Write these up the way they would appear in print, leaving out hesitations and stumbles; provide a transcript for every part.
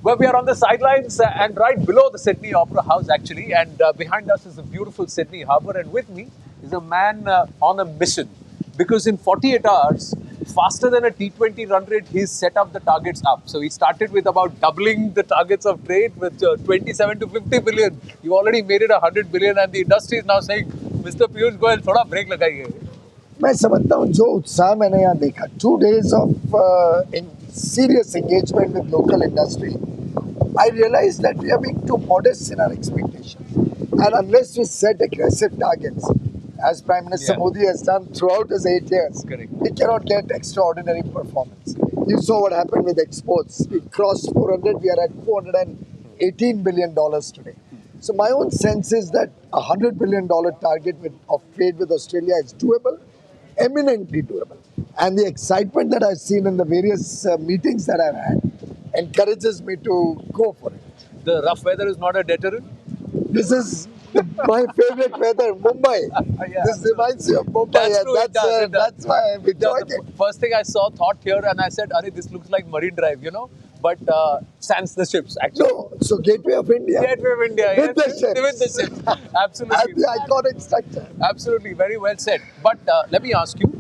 Well, we are on the sidelines and right below the Sydney Opera House, actually. And behind us is the beautiful Sydney Harbour. And with me is a man on a mission. Because in 48 hours, faster than a T20 run rate, he's set up the targets up. So he started with about doubling the targets of trade with 27 to 50 billion. You already made it 100 billion. And the industry is now saying, Mr. Piyush Goyal, thoda break lagaiye. मैं समझता हूँ जो उत्साह मैंने यहाँ देखा 2 days of serious engagement with local industry, I realized that we are being too modest in our expectations. And unless we set aggressive targets, as Prime Minister Modi has done throughout his 8 years, we cannot get extraordinary performance. You saw what happened with exports. We crossed 400, we are at $418 billion today. So my own sense is that a $100 billion target of trade with Australia is doable, eminently doable. And the excitement that I've seen in the various meetings that I've had encourages me to go for it. The rough weather is not a deterrent? This is my favorite weather, Mumbai. This reminds me of Mumbai. That's true, that's why I'm enjoying it. First thing I saw, thought here, and I said, Are, this looks like Marine Drive, you know? But sans the ships, actually. No, so Gateway of India. Gateway of India. With the ships. With the ships. Absolutely. And the iconic structure. Absolutely. Very well said. But let me ask you,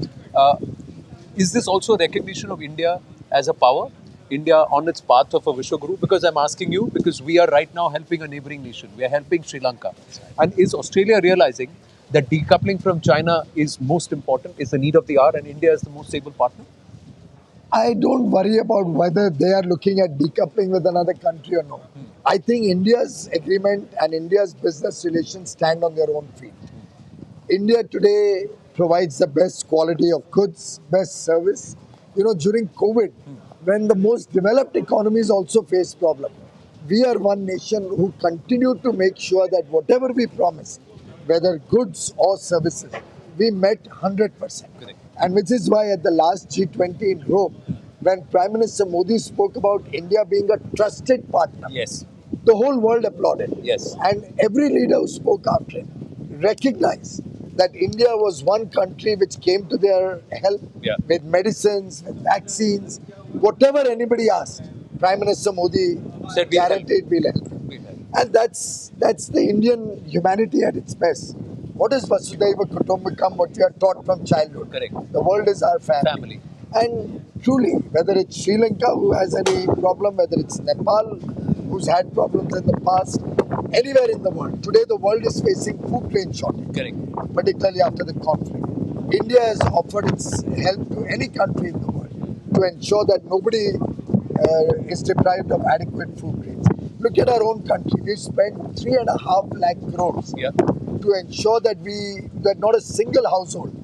is this also a recognition of India as a power? India on its path of a Vishwaguru? Because I'm asking you, because we are right now helping a neighboring nation. We are helping Sri Lanka. And is Australia realizing that decoupling from China is most important, is the need of the hour, and India is the most stable partner? I don't worry about whether they are looking at decoupling with another country or not. I think India's agreement and India's business relations stand on their own feet. India today provides the best quality of goods, best service. You know, during COVID, when the most developed economies also face problems, we are one nation who continue to make sure that whatever we promised, whether goods or services, we met 100%. Correct. And which is why at the last G20 in Rome, when Prime Minister Modi spoke about India being a trusted partner, Yes. the whole world applauded. Yes. And every leader who spoke after him recognized that India was one country which came to their help with medicines, with vaccines, whatever anybody asked. Prime Minister Modi said guaranteed we'll help. And that's the Indian humanity at its best. What is Vasudhaiva Kutumbakam, what we are taught from childhood? Correct. The world is our family. And truly, whether it's Sri Lanka who has any problem, whether it's Nepal who's had problems in the past, anywhere in the world. Today the world is facing food grain shortage. Correct. Particularly after the conflict. India has offered its help to any country in the world to ensure that nobody is deprived of adequate food grains. Look at our own country. We've spent 3.5 lakh crores to ensure that not a single household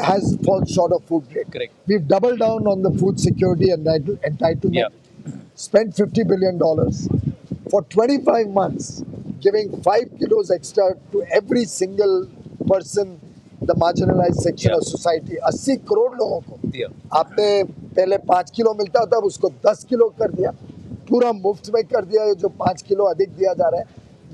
has fallen short of food grain. Correct. We've doubled down on the food security and entitlement. Spent $50 billion for 25 months, giving 5 kilos extra to every single person, the marginalized section of society. 80 crore लोगों को आपने पहले 5 kilo मिलता था, उसको 10 kilo कर दिया, पूरा मुफ्त में कर दिया. ये जो 5 किलो अधिक दिया जा रहा है,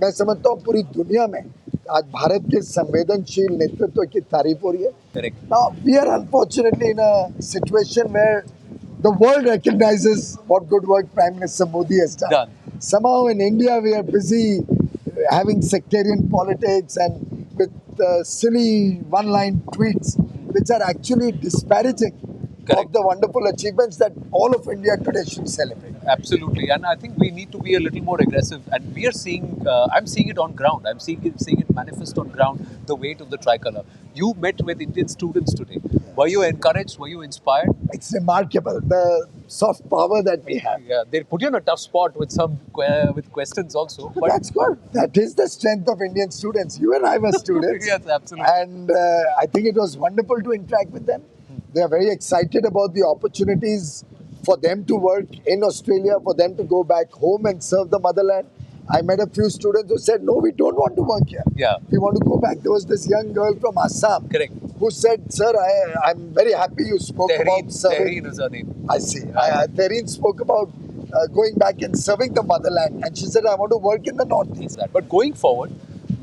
मैं समझता हूँ पूरी दुनिया में आज भारत के संवेदनशील नेतृत्व की तारीफ हो रही है. Correct. Now we are unfortunately in a situation where the world recognizes what good work Prime Minister Modi has done. Somehow in India we are busy having sectarian politics and with silly one-line tweets which are actually disparaging of the wonderful achievements that all of India today should celebrate. Absolutely, and I think we need to be a little more aggressive. And we are seeing, I'm seeing it on ground. I'm seeing it manifest on ground. The weight of the tricolour. You met with Indian students today. Were you encouraged? Were you inspired? It's remarkable the soft power that we have. Yeah, they put you in a tough spot with some with questions also. But that's good. That is the strength of Indian students. You and I were students. Yes, absolutely. And I think it was wonderful to interact with them. They are very excited about the opportunities for them to work in Australia, for them to go back home and serve the motherland. I met a few students who said, no, we don't want to work here. We want to go back. There was this young girl from Assam who said, sir, I'm very happy you spoke about serving. Tehreen is her name. I see. Tehreen spoke about going back and serving the motherland. And she said, I want to work in the Northeast. But going forward,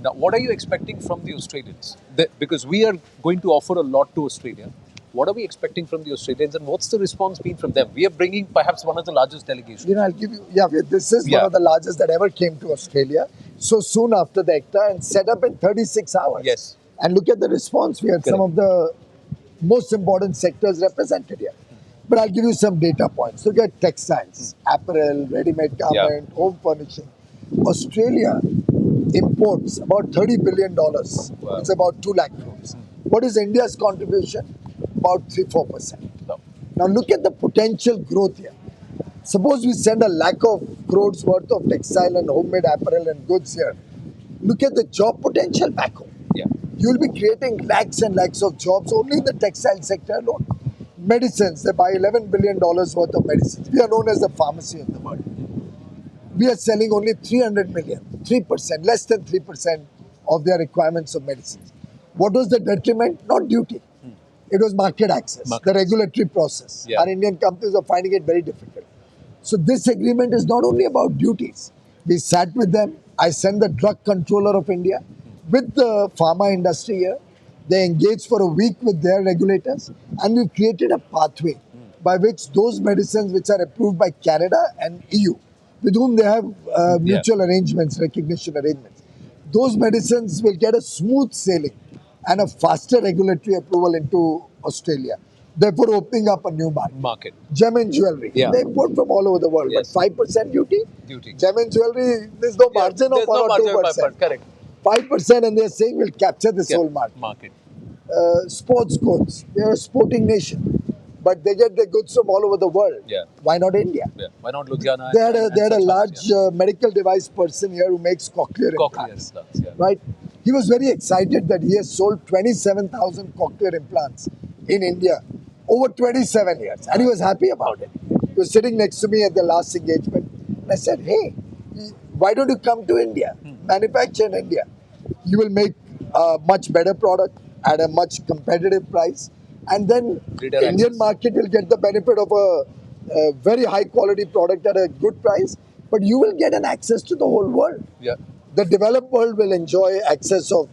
now, what are you expecting from the Australians? Because we are going to offer a lot to Australia. What are we expecting from the Australians, and what's the response been from them? We are bringing perhaps one of the largest delegations. I'll give you, this is one of the largest that ever came to Australia so soon after the ECTA and set up in 36 hours. Yes. And look at the response. We had some of the most important sectors represented here. But I'll give you some data points. Look at textiles, apparel, ready-made garment, home furnishing. Australia imports about $30 billion. Wow. It's about 2 lakh crores. What is India's contribution? About 3-4%. No. Now look at the potential growth here. Suppose we send a lakh of crores worth of textile and homemade apparel and goods here. Look at the job potential back home. Yeah. You'll be creating lakhs and lakhs of jobs only in the textile sector alone. Medicines, they buy $11 billion worth of medicines. We are known as the pharmacy in the world. We are selling only 300 million, 3%, less than 3% of their requirements of medicines. What was the detriment? Not duty. It was market access, the regulatory process. Yeah. Our Indian companies are finding it very difficult. So this agreement is not only about duties. We sat with them. I sent the drug controller of India with the pharma industry here. They engaged for a week with their regulators, and we've created a pathway by which those medicines which are approved by Canada and EU, with whom they have mutual arrangements, recognition arrangements, those medicines will get a smooth sailing and a faster regulatory approval into Australia, therefore opening up a new market. Gem and jewelry. They import from all over the world, but 5% duty? Gem and jewelry, there's no margin of 1 or 2%. Correct. 5%, and they're saying we'll capture this whole market. Sports goods. They're a sporting nation, but they get their goods from all over the world. Why not India? Why not Ludhiana? They had a large medical device person here who makes cochlear implants. Right? He was very excited that he has sold 27,000 cochlear implants in India over 27 years, and he was happy about it. He was sitting next to me at the last engagement, and I said, hey, why don't you come to India, manufacture in India? You will make a much better product at a much competitive price, and then the Indian market will get the benefit of a very high quality product at a good price, but you will get an access to the whole world. The developed world will enjoy access of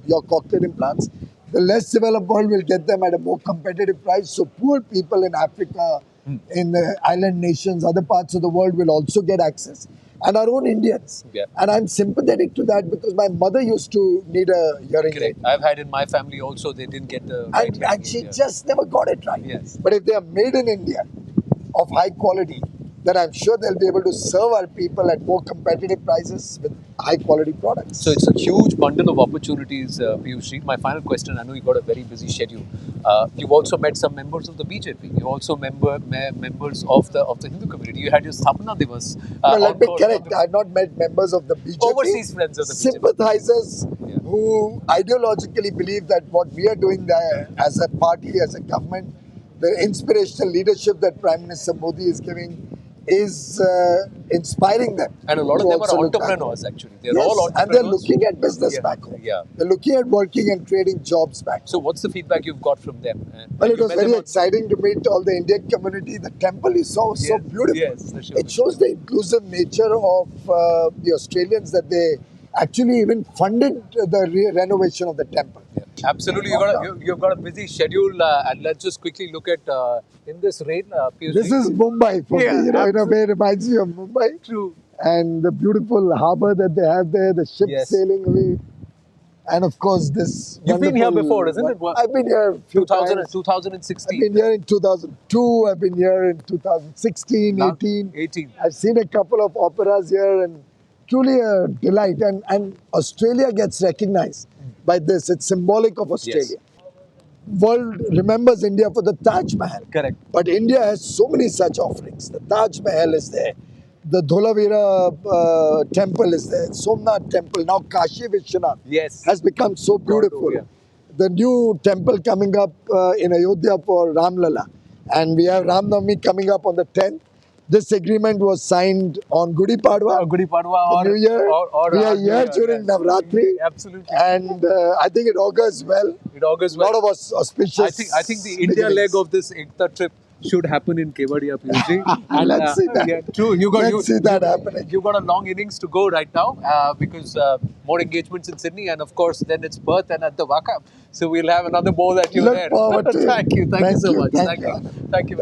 your cochlear implants. The less developed world will get them at a more competitive price. So poor people in Africa, in the island nations, other parts of the world will also get access. And our own Indians. And I'm sympathetic to that because my mother used to need a hearing aid. I've had in my family also, they didn't get the right hearing and she just never got it right. But if they are made in India of high quality, then I'm sure they'll be able to serve our people at more competitive prices with high quality products. So it's a huge bundle of opportunities, Piyush. My final question, I know you've got a very busy schedule. You've also met some members of the BJP. You've also members of the Hindu community. You had your Sthapana Divas. Let me correct. I have not met members of the BJP. Overseas friends of the BJP. Sympathizers who ideologically believe that what we are doing there as a party, as a government, the inspirational leadership that Prime Minister Modi is giving is inspiring them. And a lot of them are entrepreneurs actually. They're all entrepreneurs. And they're looking at business back home. They're looking at working and creating jobs back home. So what's the feedback you've got from them? Well, it was very exciting to meet all the Indian community. The temple is so beautiful. It shows the inclusive nature of the Australians, that they actually even funded the renovation of the temple. Absolutely, you've got a busy schedule, and let's just quickly look at in this rain. This is Mumbai for me. In a way, it reminds me of Mumbai. True. And the beautiful harbour that they have there, the ships sailing away, and of course this. You've been here before, isn't it? I've been here a few times. 2016. I've been here in 2002. I've been here in 2016, 18. I've seen a couple of operas here, and truly a delight. And Australia gets recognized by this. It's symbolic of Australia. World remembers India for the Taj Mahal. Correct. But India has so many such offerings. The Taj Mahal is there. The Dholavira temple is there. Somnath temple. Now Kashi Vishwanath has become so beautiful. The new temple coming up in Ayodhya for Ramlala. And we have Ram Navami coming up on the 10th. This agreement was signed on Gudi Padwa, the New Year. We are here during Navratri. Absolutely. And I think it augurs well. It augurs well. A lot of auspicious. I think the India leg of this ECTA trip should happen in Kevadia, Piyushji. And Let's see that. yeah, true. Let's see that happening. You've got a long innings to go right now because more engagements in Sydney, and of course, then it's Perth and at the Waka. So we'll have another ball at you Look there. forward to it. Thank you. Thank you so much. Thank you. Thank you.